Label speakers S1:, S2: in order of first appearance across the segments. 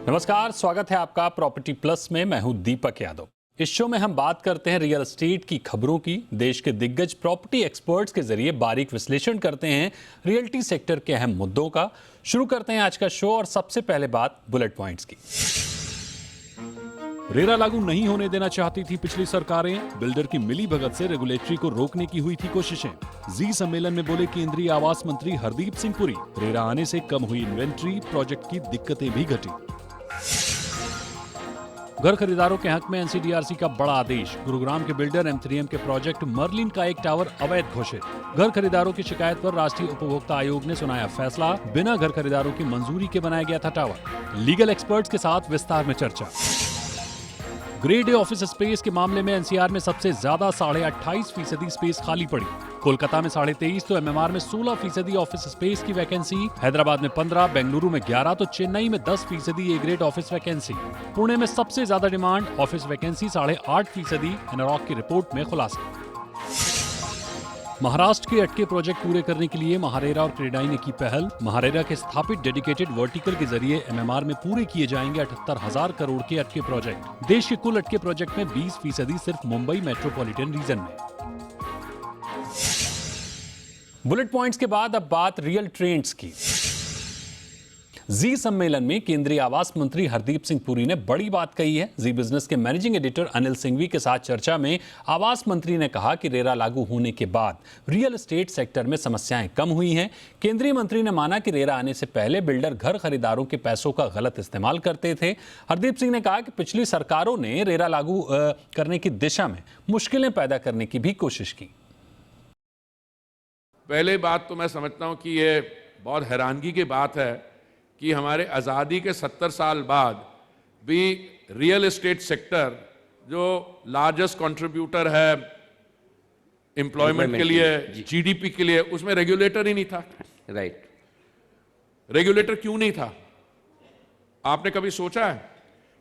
S1: नमस्कार, स्वागत है आपका प्रॉपर्टी प्लस में। मैं हूं दीपक यादव। इस शो में हम बात करते हैं रियल एस्टेट की खबरों की। देश के दिग्गज प्रॉपर्टी एक्सपर्ट्स के जरिए बारीक विश्लेषण करते हैं रियल्टी सेक्टर के अहम मुद्दों का। शुरू करते हैं आज का शो और सबसे पहले बात बुलेट पॉइंट्स की।
S2: रेरा लागू नहीं होने देना चाहती थी पिछली सरकारें, बिल्डर की मिलीभगत से रेगुलेटरी को रोकने की हुई थी कोशिशें। जी सम्मेलन में बोले केंद्रीय आवास मंत्री हरदीप सिंह पुरी, रेरा आने से कम हुई इन्वेंट्री, प्रोजेक्ट की दिक्कतें भी घटी। घर खरीदारों के हक में एनसीडीआरसी का बड़ा आदेश। गुरुग्राम के बिल्डर M3M के प्रोजेक्ट मर्लिन का एक टावर अवैध घोषित। घर खरीदारों की शिकायत पर राष्ट्रीय उपभोक्ता आयोग ने सुनाया फैसला। बिना घर खरीदारों की मंजूरी के बनाया गया था टावर। लीगल एक्सपर्ट्स के साथ विस्तार में चर्चा। ग्रेड ए ऑफिस स्पेस के मामले में एनसीआर में सबसे ज्यादा 28.5% स्पेस खाली पड़ी। कोलकाता में 23.5% तो एमएमआर में 16% ऑफिस स्पेस की वैकेंसी। हैदराबाद में 15%, बेंगलुरु में 11% तो चेन्नई में 10% A grade office vacancy. Pune में सबसे ज्यादा डिमांड, ऑफिस वैकेंसी 8.5%। एनरॉक की रिपोर्ट में खुलासा। महाराष्ट्र के अटके प्रोजेक्ट पूरे करने के लिए महारेरा और क्रेडाई ने की पहल। महारेरा के स्थापित डेडिकेटेड वर्टिकल के जरिए एमएमआर में पूरे किए जाएंगे 78,000 करोड़ के अटके प्रोजेक्ट। देश के कुल अटके प्रोजेक्ट में 20% सिर्फ मुंबई मेट्रोपॉलिटन रीजन में। बुलेट पॉइंट्स के बाद अब बात रियल ट्रेंड्स की। जी सम्मेलन में केंद्रीय आवास मंत्री हरदीप सिंह पुरी ने बड़ी बात कही है। जी बिजनेस के मैनेजिंग एडिटर अनिल सिंघवी के साथ चर्चा में आवास मंत्री ने कहा कि रेरा लागू होने के बाद रियल एस्टेट सेक्टर में समस्याएं कम हुई हैं। केंद्रीय मंत्री ने माना कि रेरा आने से पहले बिल्डर घर खरीदारों के पैसों का गलत इस्तेमाल करते थे। हरदीप सिंह ने कहा कि पिछली सरकारों ने रेरा लागू करने की दिशा में मुश्किलें पैदा करने की भी कोशिश की।
S3: पहले बात तो मैं समझता हूं कि ये बहुत हैरानगी की बात है कि हमारे आज़ादी के 70 साल बाद भी रियल एस्टेट सेक्टर जो लार्जेस्ट कंट्रीब्यूटर है एम्प्लॉयमेंट के लिए, जीडीपी के लिए, उसमें रेगुलेटर ही नहीं था।
S4: राइट।
S3: रेगुलेटर क्यों नहीं था? आपने कभी सोचा है?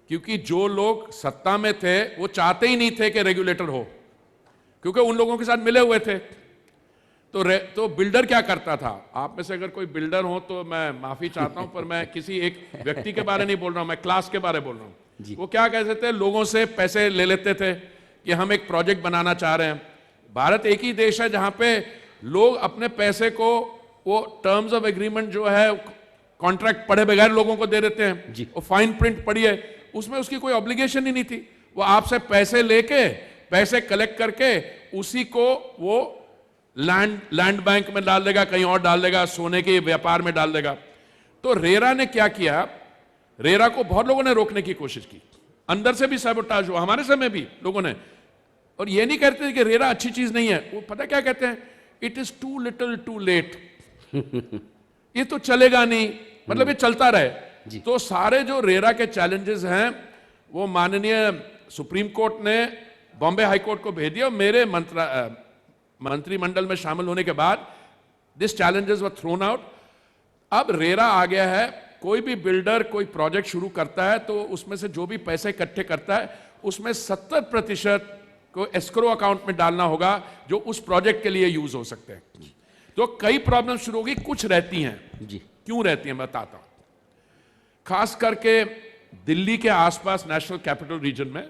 S3: क्योंकि जो लोग सत्ता में थे वो चाहते ही नहीं थे कि रेगुलेटर हो, क्योंकि उन लोगों के साथ मिले हुए थे। तो बिल्डर क्या करता था? आप में से अगर कोई बिल्डर हो तो मैं माफी चाहता हूं, पर मैं किसी एक व्यक्ति के बारे नहीं बोल रहा हूं, मैं क्लास के बारे बोल रहा हूं। वो क्या कहते थे? लोगों से पैसे ले लेते थे कि हम एक प्रोजेक्ट बनाना चाह रहे हैं। भारत एक ही देश है जहां पे लोग अपने पैसे को, वो टर्म्स ऑफ एग्रीमेंट जो है, कॉन्ट्रैक्ट पढ़े बगैर लोगों को दे देते हैं। वो फाइन प्रिंट पढ़िए, उसमें उसकी कोई ऑब्लिगेशन ही नहीं थी। वो आपसे पैसे लेके, पैसे कलेक्ट करके उसी को वो लैंड बैंक में डाल देगा, कहीं और डाल देगा, सोने के व्यापार में डाल देगा। तो रेरा ने क्या किया? रेरा को बहुत लोगों ने रोकने की कोशिश की, अंदर से भी सैबोटाज हुआ, हमारे समय भी लोगों ने। और ये नहीं कहते कि रेरा अच्छी चीज नहीं है, वो पता क्या कहते हैं? It is too little too late. ये तो चलेगा नहीं, मतलब ये चलता रहे। तो सारे जो रेरा के चैलेंजेस हैं वो माननीय सुप्रीम कोर्ट ने बॉम्बे हाई कोर्ट को भेज दिया। मेरे मंत्रिमंडल में शामिल होने के बाद this challenges were thrown out. अब रेरा आ गया है। कोई भी बिल्डर कोई प्रोजेक्ट शुरू करता है तो उसमें से जो भी पैसे इकट्ठे करता है उसमें 70% को एस्क्रो अकाउंट में डालना होगा, जो उस प्रोजेक्ट के लिए यूज हो सकते हैं। तो कई प्रॉब्लम शुरू होगी, कुछ रहती हैं जी। क्यों रहती हैं बताता हूं। खास करके दिल्ली के आसपास नेशनल कैपिटल रीजन में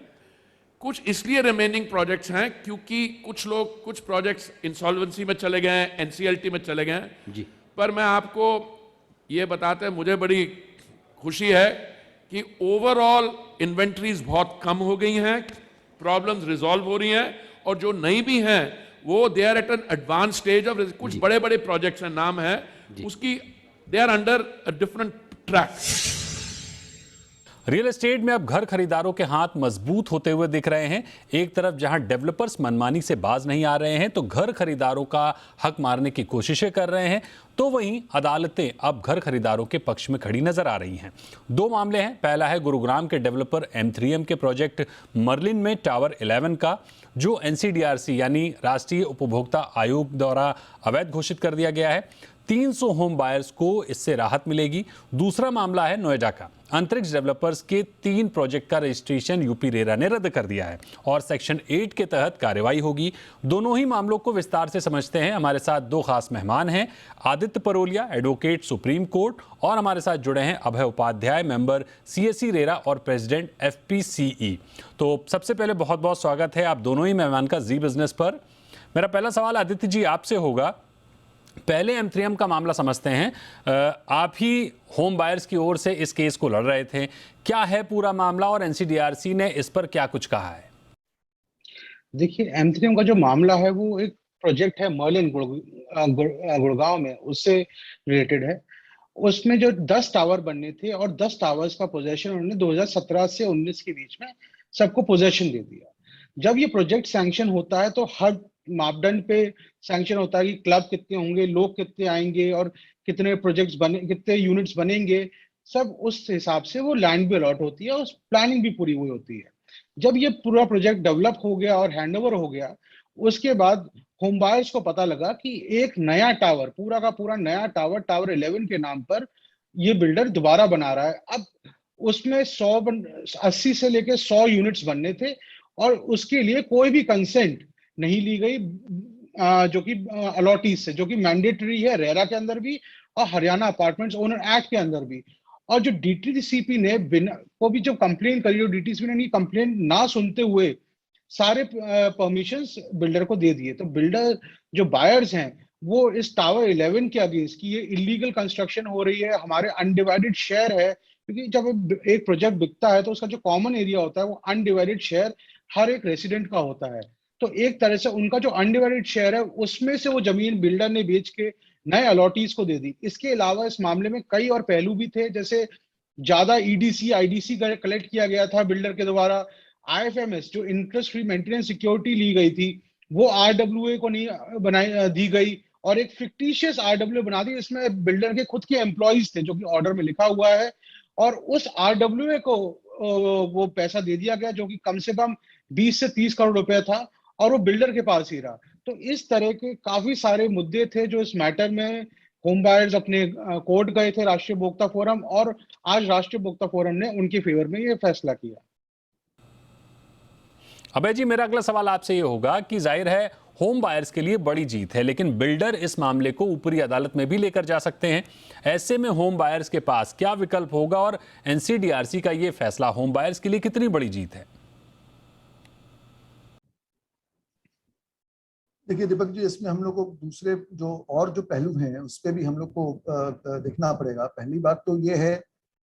S3: कुछ इसलिए रिमेनिंग प्रोजेक्ट्स हैं क्योंकि कुछ प्रोजेक्ट्स इंसॉल्वेंसी में चले गए हैं, एनसीएलटी में चले गए हैं जी। पर मैं आपको ये बताते हैं, मुझे बड़ी खुशी है कि ओवरऑल इन्वेंट्रीज बहुत कम हो गई हैं, प्रॉब्लम्स रिजॉल्व हो रही हैं, और जो नई भी हैं वो they are at an advance stage of. कुछ बड़े बड़े प्रोजेक्ट्स हैं, नाम है उसकी, they are under a different track.
S1: Real estate में अब घर खरीदारों के हाथ मजबूत होते हुए दिख रहे हैं। एक तरफ जहां डेवलपर्स मनमानी से बाज नहीं आ रहे हैं तो घर खरीदारों का हक मारने की कोशिशें कर रहे हैं, तो वहीं अदालतें अब घर खरीदारों के पक्ष में खड़ी नजर आ रही हैं। दो मामले हैं। पहला है गुरुग्राम के डेवलपर M3M के प्रोजेक्ट मर्लिन में टावर 11 का, जो एनसीडीआरसी यानी राष्ट्रीय उपभोक्ता आयोग द्वारा अवैध घोषित कर दिया गया है। 300 होम बायर्स को इससे राहत मिलेगी। दूसरा मामला है नोएडा का। अंतरिक्ष डेवलपर्स के 3 प्रोजेक्ट का रजिस्ट्रेशन यूपी रेरा ने रद्द कर दिया है और सेक्शन 8 के तहत कार्रवाई होगी। दोनों ही मामलों को विस्तार से समझते हैं। हमारे साथ 2 खास मेहमान हैं, Aditya Parolia, advocate supreme court, और हमारे साथ जुड़े हैं अभय उपाध्याय, मेंबर सीएससी रेरा और प्रेसिडेंट एफपीसीई। तो सबसे पहले बहुत बहुत स्वागत है आप दोनों ही मेहमान का जी बिजनेस पर। मेरा पहला सवाल आदित्य जी आपसे होगा। पहले M3M का मामला समझते हैं। आप ही होम बायर्स की ओर से इस केस को लड़ रहे थे, क्या है पूरा मामला और एनसीडीआरसी ने इस पर क्या कुछ कहा है?
S4: देखिए, M3M का जो मामला है वो एक प्रोजेक्ट है मर्लिन गुड़गांव में, उससे रिलेटेड है। उसमें जो 10 टावर बनने थे और 10 टावर्स का पोजेशन उन्होंने 2017 से 19 के बीच में सबको पोजेशन दे दिया। जब ये प्रोजेक्ट सैंक्शन होता है तो हर मापदंड पे सैंक्शन होता है कि क्लब कितने होंगे, लोग कितने आएंगे और कितने प्रोजेक्ट्स बने, कितने यूनिट्स बनेंगे, सब उस हिसाब से वो लैंड भी अलॉट होती है, उस प्लानिंग भी पूरी हुई होती है। जब ये पूरा प्रोजेक्ट डेवलप हो गया और हैंडओवर हो गया, उसके बाद होम बायर्स को पता लगा कि एक नया टावर, पूरा का पूरा नया टावर, टावर 11 के नाम पर ये बिल्डर दोबारा बना रहा है। अब उसमें 80 से लेकर 100 यूनिट्स बनने थे और उसके लिए कोई भी कंसेंट नहीं ली गई, जो कि अलॉटीज से, जो कि मैंडेटरी है रेरा के अंदर भी और हरियाणा अपार्टमेंट्स ओनर एक्ट के अंदर भी। और जो डीटीसीपी ने बिना को भी जो कंप्लेन करी, जो डीटीसीपी ने कंप्लेन ना सुनते हुए सारे परमिशंस बिल्डर को दे दिए। तो बिल्डर जो बायर्स हैं वो इस टावर 11 के अगेंस्ट की ये इलीगल कंस्ट्रक्शन हो रही है, हमारे अनडिवाइडेड शेयर है, क्योंकि जब एक प्रोजेक्ट बिकता है तो उसका जो कॉमन एरिया होता है वो अनडिवाइडेड शेयर हर एक रेसिडेंट का होता है। तो एक तरह से उनका जो अनडिवाइडेड शेयर है उसमें से वो जमीन बिल्डर ने बेच के नए अलॉटीज को दे दी। इसके अलावा इस मामले में कई और पहलू भी थे, जैसे ज्यादा ईडीसी आईडीसी कलेक्ट किया गया था बिल्डर के द्वारा। आईएफएमएस जो इंटरेस्ट फ्री मेंटेनेंस सिक्योरिटी ली गई थी वो आरडब्ल्यूए को नहीं बनाई दी गई और एक फिक्टिशियस आरडब्ल्यूए बना दी। इसमें बिल्डर के खुद के एम्प्लॉइज थे जो कि ऑर्डर में लिखा हुआ है, और उस आरडब्ल्यूए को वो पैसा दे दिया गया जो कि कम से कम 20 से 30 करोड़ रुपए था और वो बिल्डर के पास ही रहा। तो इस तरह के काफी सारे मुद्दे थे जो इस मैटर में होम बायर्स अपने कोर्ट गए थे, राष्ट्रीय उपभोक्ता फोरम, और आज राष्ट्रीय उपभोक्ता फोरम ने उनके फेवर में ये फैसला किया।
S1: अभय जी, मेरा अगला सवाल आपसे ये होगा कि जाहिर है होम बायर्स के लिए बड़ी जीत है, लेकिन बिल्डर इस मामले को ऊपरी अदालत में भी लेकर जा सकते हैं। ऐसे में होम बायर्स के पास क्या विकल्प होगा और एनसीडीआरसी का ये फैसला होम बायर्स के लिए कितनी बड़ी जीत है?
S5: देखिए दीपक जी, इसमें हम लोग को दूसरे जो पहलू हैं उस पर भी हम लोग को देखना पड़ेगा। पहली बात तो ये है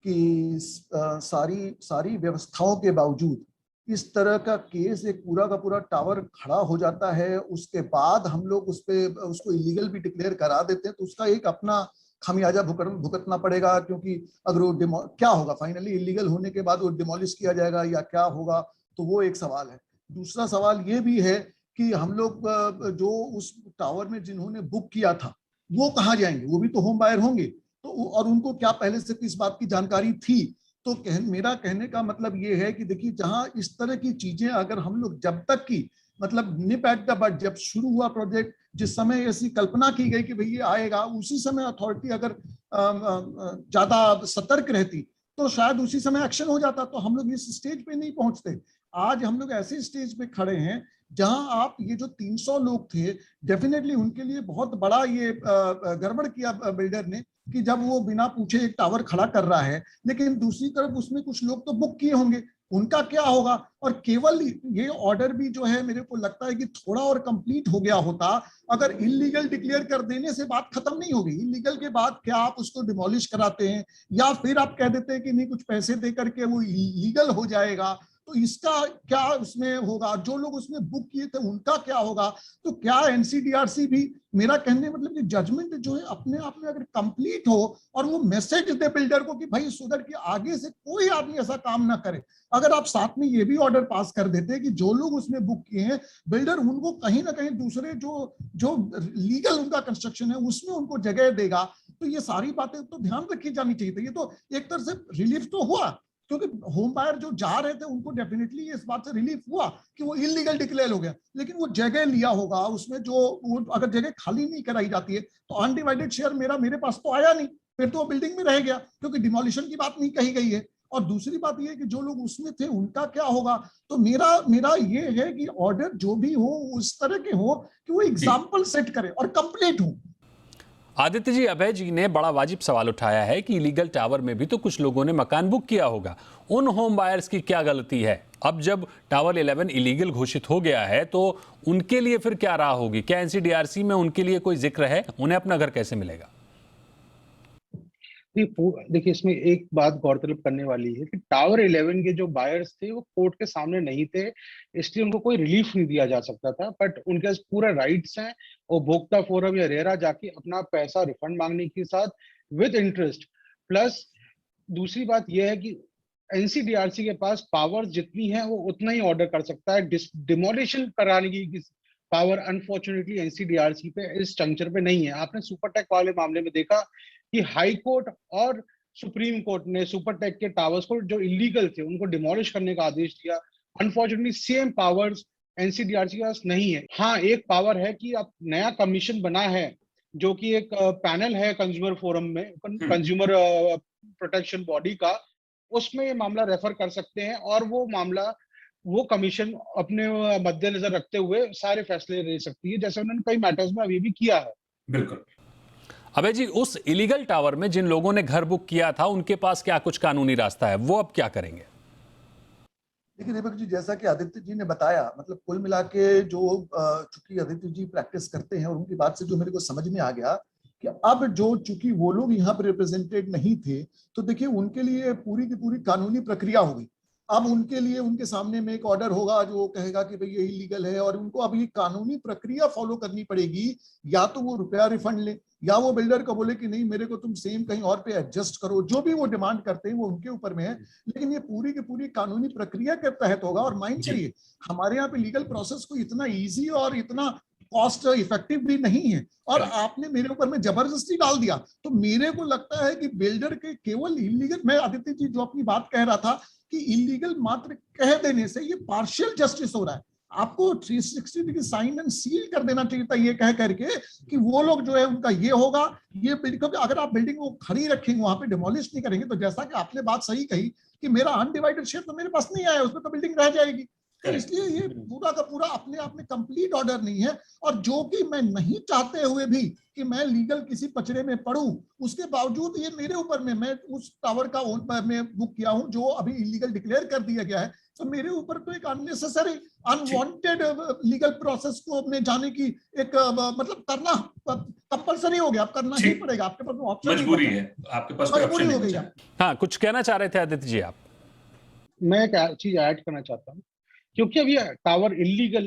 S5: कि सारी व्यवस्थाओं के बावजूद इस तरह का केस, एक पूरा का पूरा टावर खड़ा हो जाता है, उसके बाद हम लोग उसको इलीगल भी डिक्लेयर करा देते हैं, तो उसका एक अपना खामियाजा भुगतना पड़ेगा। क्योंकि अगर वो क्या होगा फाइनली, इलीगल होने के बाद वो डिमोलिश किया जाएगा या क्या होगा, तो वो एक सवाल है। दूसरा सवाल ये भी है कि हम लोग जो उस टावर में जिन्होंने बुक किया था वो कहाँ जाएंगे, वो भी तो होम बायर होंगे, तो और उनको क्या पहले से इस बात की जानकारी थी? तो मेरा कहने का मतलब ये है कि देखिए, जहां इस तरह की चीजें अगर हम लोग जब तक की मतलब निप एट द बट, जब शुरू हुआ प्रोजेक्ट, जिस समय ऐसी कल्पना की गई कि भाई ये आएगा, उसी समय अथॉरिटी अगर ज्यादा सतर्क रहती तो शायद उसी समय एक्शन हो जाता, तो हम लोग इस स्टेज पे नहीं पहुंचते। आज हम लोग ऐसे स्टेज पे खड़े हैं जहां आप ये जो 300 लोग थे, डेफिनेटली उनके लिए बहुत बड़ा ये गड़बड़ किया बिल्डर ने कि जब वो बिना पूछे एक टावर खड़ा कर रहा है, लेकिन दूसरी तरफ उसमें कुछ लोग तो बुक किए होंगे, उनका क्या होगा? और केवल ये ऑर्डर भी जो है मेरे को लगता है कि थोड़ा और कंप्लीट हो गया होता। अगर इलीगल डिक्लेयर कर देने से बात खत्म नहीं होगी। इलीगल के बाद क्या आप उसको डिमोलिश कराते हैं या फिर आप कह देते हैं कि नहीं, कुछ पैसे दे करके वो लीगल हो जाएगा, तो इसका क्या उसमें होगा? जो लोग उसमें बुक किए थे उनका क्या होगा? तो क्या एनसीडीआरसी भी, मेरा कहने मतलब कि जजमेंट जो है अपने आप में अगर कंप्लीट हो और वो मैसेज दे बिल्डर को कि भाई सुधर के आगे से कोई आदमी ऐसा काम ना करे। अगर आप साथ में ये भी ऑर्डर पास कर देते कि जो लोग उसमें बुक किए हैं बिल्डर, उनको कहीं ना कहीं दूसरे जो लीगल उनका कंस्ट्रक्शन है उसमें उनको जगह देगा, तो ये सारी बातें तो ध्यान रखी जानी चाहिए थी। ये तो एक तरह से रिलीफ तो हुआ, क्योंकि होम बायर जो जा रहे थे उनको डेफिनेटली इस बात से रिलीफ हुआ कि वो इलीगल डिक्लेयर हो गया, लेकिन वो जगह लिया होगा उसमें, जो वो अगर जगह खाली नहीं कराई जाती है तो अनडिवाइडेड शेयर मेरे पास तो आया नहीं, फिर तो वो बिल्डिंग में रह गया क्योंकि डिमोलिशन की बात नहीं कही गई है। और दूसरी बात ये है कि जो लोग उसमें थे उनका क्या होगा। तो मेरा ये है कि ऑर्डर जो भी हो उस तरह के हो कि वो एग्जाम्पल सेट करे और कंप्लीट हो।
S1: आदित्य जी, अभय जी ने बड़ा वाजिब सवाल उठाया है कि इलीगल टावर में भी तो कुछ लोगों ने मकान बुक किया होगा, उन होम बायर्स की क्या गलती है? अब जब टावर 11 इलीगल घोषित हो गया है तो उनके लिए फिर क्या राह होगी? क्या एनसीडीआरसी में उनके लिए कोई जिक्र है? उन्हें अपना घर कैसे मिलेगा?
S4: देखिए, इसमें एक बात गौरतलब करने वाली है कि टावर 11 के जो बायर्स थे वो कोर्ट के सामने नहीं थे, इसलिए उनको कोई रिलीफ नहीं दिया जा सकता था। बट उनके पास पूरा राइट्स हैं, वो उपभोक्ता फोरम या रेरा जाके अपना पैसा रिफंड मांगने के साथ विद इंटरेस्ट। प्लस दूसरी बात यह है कि एनसीडीआरसी के पास पावर जितनी है वो उतना ही ऑर्डर कर सकता है। डिमोलिशन कराने की पावर अनफॉर्चुनेटली एनसीडीआरसी पे इस जंक्चर पे नहीं है। आपने सुपरटेक वाले मामले में देखा कि हाई कोर्ट और सुप्रीम कोर्ट ने सुपरटेक के टावर्स को जो इलीगल थे उनको डिमोलिश करने का आदेश दिया। अनफॉर्चुनेटली सेम पावर्स एनसीडीआरसी के पास नहीं है। हाँ, एक पावर है कि अब नया कमीशन बना है जो कि एक पैनल है कंज्यूमर फोरम में, कंज्यूमर प्रोटेक्शन बॉडी का, उसमें ये मामला रेफर कर सकते हैं और वो मामला वो कमीशन अपने मद्देनजर रखते हुए सारे फैसले ले सकती है, जैसे उन्होंने कई मैटर्स में अभी भी किया है।
S3: बिल्कुल।
S1: अभय जी, उस इलीगल टावर में जिन लोगों ने घर बुक किया था उनके पास क्या कुछ कानूनी रास्ता है? वो अब क्या करेंगे?
S5: देखिए दीपक जी, जैसा कि आदित्य जी ने बताया, मतलब कुल मिला के जो चूंकि आदित्य जी प्रैक्टिस करते हैं और उनकी बात से जो मेरे को समझ में आ गया कि अब जो चूंकि वो लोग यहाँ पर रिप्रेजेंटेड नहीं थे, तो देखिए उनके लिए पूरी की पूरी कानूनी प्रक्रिया होगी। अब उनके लिए उनके सामने में एक ऑर्डर होगा जो कहेगा कि भाई ये इलीगल है, और उनको अब ये कानूनी प्रक्रिया फॉलो करनी पड़ेगी। या तो वो रुपया रिफंड ले, या वो बिल्डर को बोले कि नहीं मेरे को तुम सेम कहीं और पे एडजस्ट करो। जो भी वो डिमांड करते हैं वो उनके ऊपर में है, लेकिन ये पूरी की पूरी कानूनी प्रक्रिया के तहत होगा। और माइंड करिए, हमारे यहाँ पे लीगल प्रोसेस को इतना ईजी और इतना कॉस्ट इफेक्टिव भी नहीं है, और आपने मेरे ऊपर में जबरदस्ती डाल दिया। तो मेरे को लगता है कि बिल्डर के केवल इलीगल, मैं आदित्य जी जो अपनी बात कह रहा था कि इलीगल मात्र कह देने से ये पार्शियल जस्टिस हो रहा है। आपको 360 डिग्री साइन एंड सील कर देना चाहिए था, ये कह करके कि वो लोग जो है उनका ये होगा, ये बिल्डिंग, अगर आप बिल्डिंग को खड़ी रखेंगे वहां पे डिमोलिश नहीं करेंगे, तो जैसा कि आपने बात सही कही कि मेरा अनडिवाइडेड शेयर तो मेरे पास नहीं आया, उसमें तो बिल्डिंग रह जाएगी। तो इसलिए ये पूरा का पूरा अपने आप में कंप्लीट ऑर्डर नहीं है। और जो कि मैं नहीं चाहते हुए भी कि मैं लीगल किसी पचड़े में पड़ूं, उसके बावजूद ये मेरे ऊपर में, मैं उस टावर का मैं बुक किया हूं जो अभी इलीगल डिक्लेयर कर दिया गया है, तो मेरे ऊपर तो एक अननेसेसरी अनवांटेड लीगल प्रोसेस को अपने जाने की एक मतलब करना कंपलसरी हो गया। अब करना ही पड़ेगा, आपके पास ऑप्शन
S6: मजबूरी है, आपके पास कोई ऑप्शन नहीं है।
S1: हाँ, कुछ कहना चाह रहे थे आदित्य जी आप?
S4: मैं एक चीज ऐड करना चाहता हूँ, क्योंकि अब ये टावर इलीगल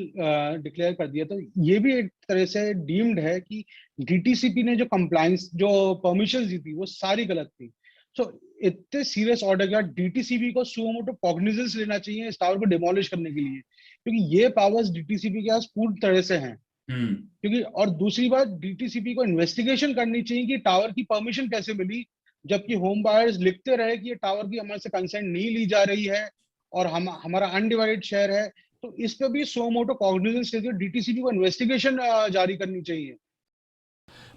S4: डिक्लेयर कर दिया, तो ये भी एक तरह से डीम्ड है कि डीटीसीपी ने जो कंप्लायंस, जो परमिशन दी थी वो सारी गलत थी। सो इतने सीरियस ऑर्डर के बाद डीटीसीपी को सुओ मोटो कॉग्निजेंस लेना चाहिए इस टावर को डिमोलिश करने के लिए, क्योंकि ये पावर्स डीटीसीपी के पास पूरी तरह से हैं। क्योंकि और दूसरी बात, डीटीसीपी को इन्वेस्टिगेशन करनी चाहिए कि टावर की परमिशन कैसे मिली, जबकि होम बायर्स लिखते रहे कि ये टावर की हमारे से कंसेंट नहीं ली जा रही है और हमारा अनडिवाइडेड शेयर है। तो इस पे भी सो मोटो कॉग्निजेंस लेकर डीटीसीपी को इन्वेस्टिगेशन जारी करनी चाहिए।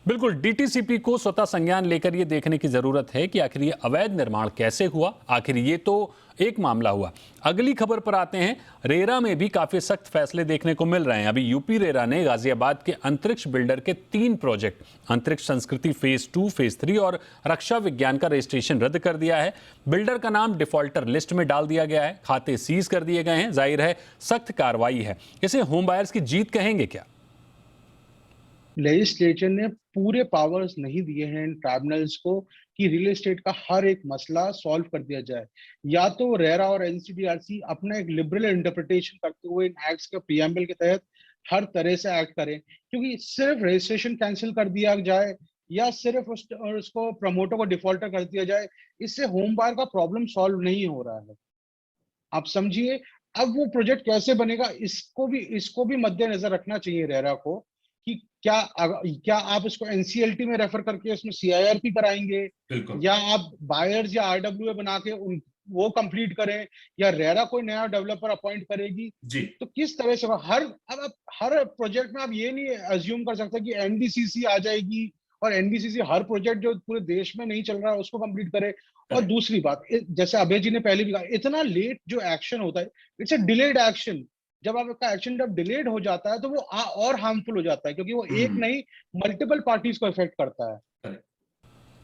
S1: बिल्कुल, डीटीसीपी को स्वतः संज्ञान लेकर ये देखने की जरूरत है कि आखिर ये अवैध निर्माण कैसे हुआ। आखिर ये तो एक मामला हुआ। अगली खबर पर आते हैं। रेरा में भी काफी सख्त फैसले देखने को मिल रहे हैं। अभी यूपी रेरा ने गाजियाबाद के अंतरिक्ष बिल्डर के 3 प्रोजेक्ट, अंतरिक्ष संस्कृति फेज 2, फेज 3 और रक्षा विज्ञान का रजिस्ट्रेशन रद्द कर दिया है। बिल्डर का नाम डिफॉल्टर लिस्ट में डाल दिया गया है, खाते सीज कर दिए गए हैं। जाहिर है सख्त कार्रवाई है। इसे होम बायर्स की जीत कहेंगे क्या?
S4: लेजिस्लेचर ने पूरे पावर्स नहीं दिए हैं इन ट्राइब्यूनल्स को कि रियल एस्टेट का हर एक मसला सॉल्व कर दिया जाए। या तो रेरा और एनसीडीआरसी अपना एक लिबरल इंटरप्रिटेशन करते हुए इन एक्ट्स के प्रीएम्बल के तहत हर तरह से एक्ट करें, क्योंकि सिर्फ रजिस्ट्रेशन कैंसिल कर दिया जाए या सिर्फ उसको प्रमोटर को डिफॉल्टर कर दिया जाए, इससे होम बायर का प्रॉब्लम सॉल्व नहीं हो रहा है। आप समझिए, अब वो प्रोजेक्ट कैसे बनेगा, इसको भी मद्देनजर रखना चाहिए रेरा को कि क्या आप इसको एनसीएलटी में रेफर करके इसमें सीआईआरपी कराएंगे, या आप बायर्स या आरडब्ल्यूए बना के वो कंप्लीट करें या रेरा कोई नया डेवलपर अपॉइंट करेगी?
S6: जी
S4: तो किस तरह से हर प्रोजेक्ट में आप ये नहीं अज्यूम कर सकते कि एनबीसीसी आ जाएगी और एनबीसीसी हर प्रोजेक्ट जो पूरे देश में नहीं चल रहा है उसको कंप्लीट करे। और दूसरी बात, जैसे अभय जी ने पहले भी कहा, इतना लेट जो एक्शन होता है, इट्स अ डिलेड एक्शन। जब आपका एक्शन जब डिलेड हो जाता है तो वो और हार्मफुल हो जाता है, क्योंकि वो एक नहीं मल्टीपल पार्टीज को इफेक्ट करता है।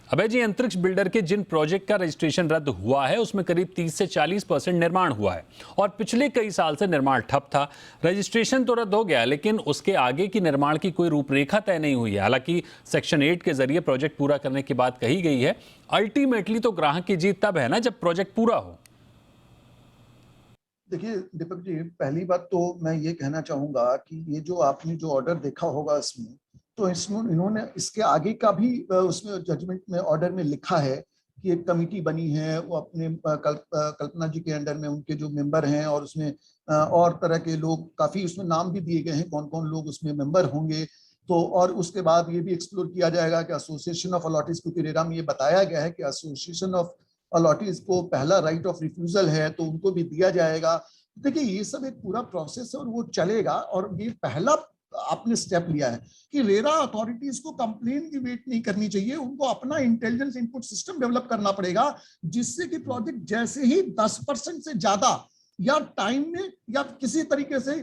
S1: अभय जी, अंतरिक्ष बिल्डर के जिन प्रोजेक्ट का रजिस्ट्रेशन रद्द हुआ है उसमें करीब 30 से 40% निर्माण हुआ है और पिछले कई साल से निर्माण ठप था। रजिस्ट्रेशन तो रद्द हो गया लेकिन उसके आगे की निर्माण की कोई रूपरेखा तय नहीं हुई है। हालांकि सेक्शन 8 के जरिए प्रोजेक्ट पूरा करने की बात कही गई है। अल्टीमेटली तो ग्राहक की जीत तब है ना जब प्रोजेक्ट पूरा हो।
S5: देखिए दीपक जी, पहली बात तो मैं ये कहना चाहूंगा कि ये जो आपने जो ऑर्डर देखा होगा इसमें, तो इसमें इन्होंने इसके आगे का भी उसमें जजमेंट में ऑर्डर में लिखा है कि एक कमिटी बनी है, वो अपने कल्पना जी के अंडर में उनके जो मेंबर हैं और उसमें और तरह के लोग, काफी उसमें नाम भी दिए गए हैं कौन कौन लोग उसमें मेंबर होंगे। तो और उसके बाद ये भी एक्सप्लोर किया जाएगा कि एसोसिएशन ऑफ अलॉटीज, क्योंकि रेरा में ये बताया गया है कि एसोसिएशन ऑफ अलॉटीज को पहला राइट ऑफ रिफ्यूजल है तो उनको भी दिया जाएगा। देखिए ये सब एक पूरा प्रोसेस है और वो चलेगा। और ये पहला आपने स्टेप लिया है कि रेरा अथॉरिटीज को कंप्लेन की वेट नहीं करनी चाहिए, उनको अपना इंटेलिजेंस इनपुट सिस्टम डेवलप करना पड़ेगा, जिससे कि प्रोजेक्ट जैसे ही 10% से ज्यादा या टाइम में या किसी तरीके से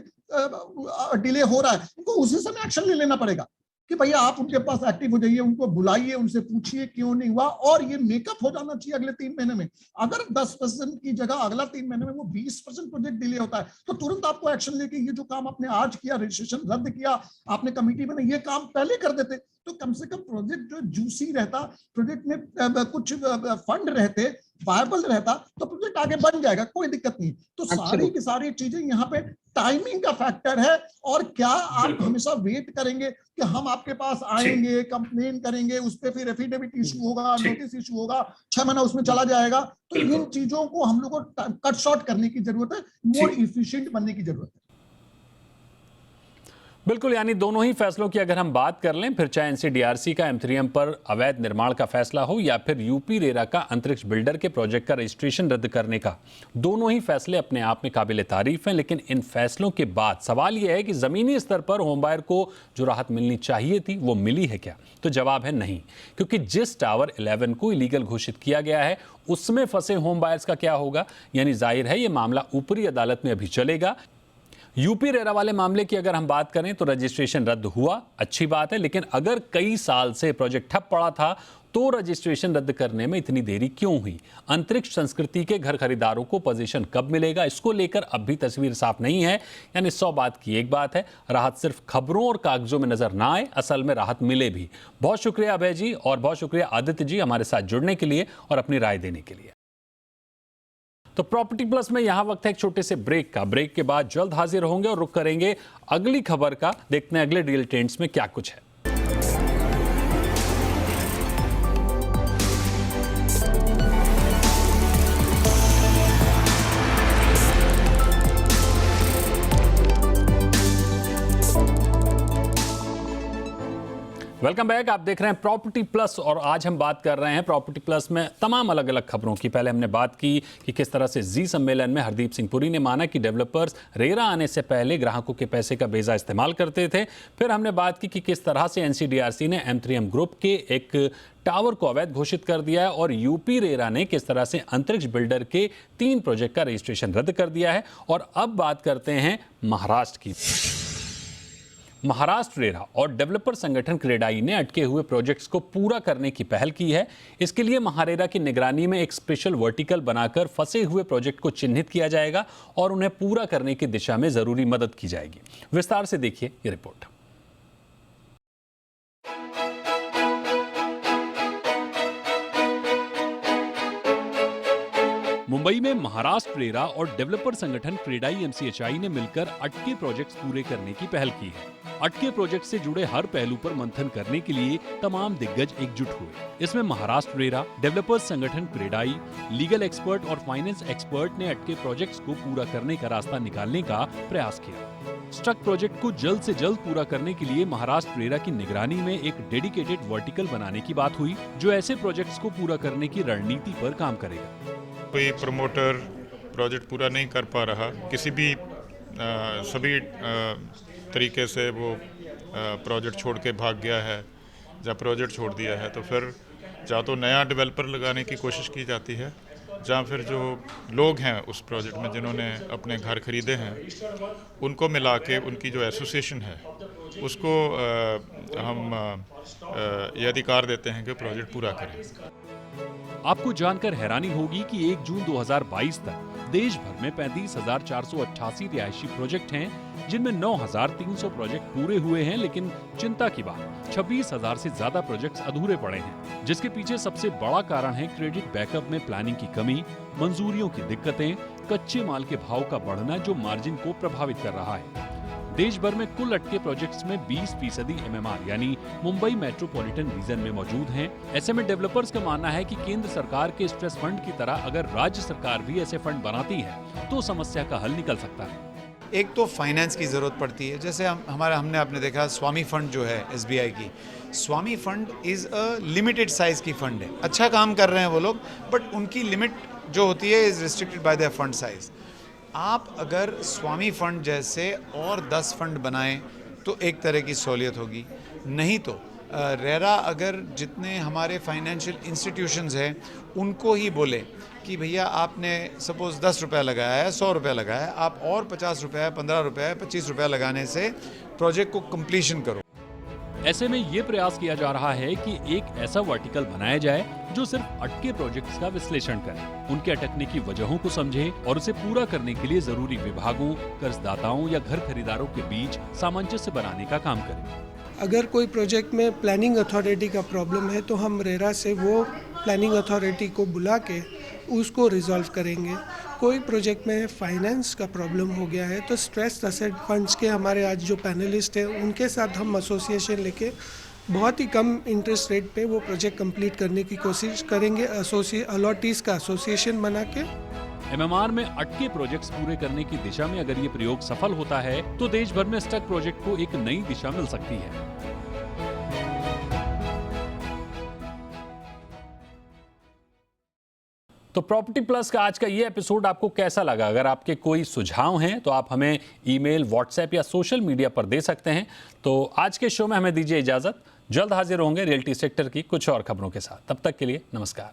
S5: डिले हो रहा है, उनको उसी समय एक्शन ले लेना पड़ेगा कि भैया आप उनके पास एक्टिव हो जाइए, उनको बुलाइए, उनसे पूछिए क्यों नहीं हुआ, और ये मेकअप हो जाना चाहिए अगले 3 महीने में। अगर 10% की जगह अगला 3 महीने में वो 20% प्रोजेक्ट डिले होता है तो तुरंत आपको एक्शन लेके ये जो काम आपने आज किया, रजिस्ट्रेशन रद्द किया, आपने कमिटी बनाई, ये काम पहले कर देते तो कम से कम प्रोजेक्ट जो जूसी रहता, प्रोजेक्ट में कुछ फंड रहते, वायबल रहता, तो प्रोजेक्ट आगे बन जाएगा, कोई दिक्कत नहीं। तो सारी की सारी चीजें यहाँ पे टाइमिंग का फैक्टर है। और क्या आप हमेशा वेट करेंगे कि हम आपके पास आएंगे, कंप्लेन करेंगे, उस पर फिर एफिडेविट इशू होगा, नोटिस इशू होगा, 6 महीना उसमें चला जाएगा। तो इन चीजों को हम लोग को कट शॉर्ट करने की जरूरत है, मोर इफिशिएंट बनने की जरूरत है।
S1: बिल्कुल, यानी दोनों ही फैसलों की अगर हम बात कर लें, फिर चाहे एनसीडीआरसी का M3M पर अवैध निर्माण का फैसला हो या फिर यूपी रेरा का अंतरिक्ष बिल्डर के प्रोजेक्ट का रजिस्ट्रेशन रद्द करने का, दोनों ही फैसले अपने आप में काबिल तारीफ हैं। लेकिन इन फैसलों के बाद सवाल यह है कि जमीनी स्तर पर होम बायर को जो राहत मिलनी चाहिए थी वो मिली है क्या? तो जवाब है नहीं, क्योंकि जिस टावर 11 को इलीगल घोषित किया गया है उसमें फंसे होम बायर्स का क्या होगा? यानी जाहिर है ये मामला ऊपरी अदालत में अभी चलेगा। यूपी रेरा वाले मामले की अगर हम बात करें तो रजिस्ट्रेशन रद्द हुआ, अच्छी बात है, लेकिन अगर कई साल से प्रोजेक्ट ठप पड़ा था तो रजिस्ट्रेशन रद्द करने में इतनी देरी क्यों हुई? अंतरिक्ष संस्कृति के घर खरीदारों को पोजीशन कब मिलेगा, इसको लेकर अब भी तस्वीर साफ नहीं है। यानी 100 बात की एक बात है, राहत सिर्फ खबरों और कागजों में नजर ना आए, असल में राहत मिले भी। बहुत शुक्रिया अभय जी और बहुत शुक्रिया आदित्य जी हमारे साथ जुड़ने के लिए और अपनी राय देने के लिए। तो प्रॉपर्टी प्लस में यहां वक्त है एक छोटे से ब्रेक का। ब्रेक के बाद जल्द हाजिर होंगे और रुख करेंगे अगली खबर का। देखते हैं अगले रियल ट्रेंड्स में क्या कुछ है। वेलकम बैक, आप देख रहे हैं प्रॉपर्टी प्लस और आज हम बात कर रहे हैं प्रॉपर्टी प्लस में तमाम अलग अलग खबरों की। पहले हमने बात की कि किस तरह से जी सम्मेलन में हरदीप सिंह पुरी ने माना कि डेवलपर्स रेरा आने से पहले ग्राहकों के पैसे का बेजा इस्तेमाल करते थे। फिर हमने बात की कि किस तरह से एनसीडीआरसी ने M3M ग्रुप के एक टावर को अवैध घोषित कर दिया है और यूपी रेरा ने किस तरह से अंतरिक्ष बिल्डर के 3 प्रोजेक्ट का रजिस्ट्रेशन रद्द कर दिया है। और अब बात करते हैं महाराष्ट्र की। महाराष्ट्र रेरा और डेवलपर संगठन क्रेडाई ने अटके हुए प्रोजेक्ट्स को पूरा करने की पहल की है। इसके लिए महारेरा की निगरानी में एक स्पेशल वर्टिकल बनाकर फंसे हुए प्रोजेक्ट को चिन्हित किया जाएगा और उन्हें पूरा करने की दिशा में जरूरी मदद की जाएगी। विस्तार से देखिए ये रिपोर्ट।
S2: मुंबई में महाराष्ट्र रेरा और डेवलपर संगठन क्रेडाई MCHI ने मिलकर अटके प्रोजेक्ट्स पूरे करने की पहल की है। अटके प्रोजेक्ट से जुड़े हर पहलू पर मंथन करने के लिए तमाम दिग्गज एकजुट हुए। इसमें महाराष्ट्र रेरा, डेवलपर्स संगठन क्रेडाई, लीगल एक्सपर्ट और फाइनेंस एक्सपर्ट ने अटके प्रोजेक्ट्स को पूरा करने का रास्ता निकालने का प्रयास किया। स्टक प्रोजेक्ट को जल्द से जल्द पूरा करने के लिए महाराष्ट्र रेरा की निगरानी में एक डेडिकेटेड वर्टिकल बनाने की बात हुई, जो ऐसे प्रोजेक्ट्स को पूरा करने की रणनीति पर काम करेगा।
S7: कोई प्रमोटर प्रोजेक्ट पूरा नहीं कर पा रहा, किसी भी सभी तरीके से वो प्रोजेक्ट छोड़ के भाग गया है या प्रोजेक्ट छोड़ दिया है, तो फिर या तो नया डेवलपर लगाने की कोशिश की जाती है, या फिर जो लोग हैं उस प्रोजेक्ट में जिन्होंने अपने घर खरीदे हैं उनको मिला के उनकी जो एसोसिएशन है उसको हम ये अधिकार देते हैं कि प्रोजेक्ट पूरा करें।
S2: आपको जानकर हैरानी होगी कि 1 जून 2022 तक देश भर में 35,488 रिहायशी प्रोजेक्ट हैं, जिनमें 9,300 प्रोजेक्ट पूरे हुए हैं। लेकिन चिंता की बात, 26,000 से ज्यादा प्रोजेक्ट्स अधूरे पड़े हैं, जिसके पीछे सबसे बड़ा कारण है क्रेडिट बैकअप में प्लानिंग की कमी, मंजूरियों की दिक्कतें, कच्चे माल के भाव का बढ़ना जो मार्जिन को प्रभावित कर रहा है। देश भर में कुल अटके प्रोजेक्ट्स में 20% MMR यानी मुंबई मेट्रोपॉलिटन रीजन में मौजूद हैं। ऐसे में डेवलपर्स का मानना है कि केंद्र सरकार के स्ट्रेस फंड की तरह अगर राज्य सरकार भी ऐसे फंड बनाती है तो समस्या का हल निकल सकता है।
S8: एक तो फाइनेंस की ज़रूरत पड़ती है, जैसे हमने आपने देखा स्वामी फंड जो है SBI की, Swami fund is a limited size की फंड है, अच्छा काम कर रहे हैं वो लोग, बट उनकी लिमिट जो होती है is restricted bye there fund size. आप अगर स्वामी फंड जैसे और 10 फंड बनाएं तो एक तरह की सहूलियत होगी, नहीं तो रेरा अगर जितने हमारे फाइनेंशियल इंस्टीट्यूशंस हैं उनको ही बोले कि भैया आपने सपोज़ 10 रुपये लगाया है, 100 रुपये लगाया है, आप और 50 रुपये, 15 रुपये, 25 रुपये लगाने से प्रोजेक्ट को कंप्लीशन करो।
S2: ऐसे में ये प्रयास किया जा रहा है कि एक ऐसा वर्टिकल बनाया जाए जो सिर्फ अटके प्रोजेक्ट्स का विश्लेषण करे, उनके अटकने की वजहों को समझे और उसे पूरा करने के लिए जरूरी विभागों, कर्जदाताओं या घर खरीदारों के बीच सामंजस्य बनाने का काम करे।
S9: अगर कोई प्रोजेक्ट में प्लानिंग अथॉरिटी का प्रॉब्लम है तो हम रेरा से वो प्लानिंग अथॉरिटी को बुला के उसको रिजॉल्व करेंगे। कोई प्रोजेक्ट में फाइनेंस का प्रॉब्लम हो गया है तो स्ट्रेस्ड एसेट फंड्स के हमारे आज जो पैनलिस्ट हैं उनके साथ हम एसोसिएशन लेके बहुत ही कम इंटरेस्ट रेट पे वो प्रोजेक्ट कंप्लीट करने की कोशिश करेंगे। अलॉटीज का एसोसिएशन बना के
S2: MMR में अटके प्रोजेक्ट्स पूरे करने की दिशा में अगर ये प्रयोग सफल होता है तो देश भर में स्टक प्रोजेक्ट को एक नई दिशा मिल सकती है।
S1: तो प्रॉपर्टी प्लस का आज का ये एपिसोड आपको कैसा लगा? अगर आपके कोई सुझाव हैं तो आप हमें ईमेल, व्हाट्सएप या सोशल मीडिया पर दे सकते हैं। तो आज के शो में हमें दीजिए इजाजत। जल्द हाजिर होंगे रियल्टी सेक्टर की कुछ और खबरों के साथ। तब तक के लिए नमस्कार।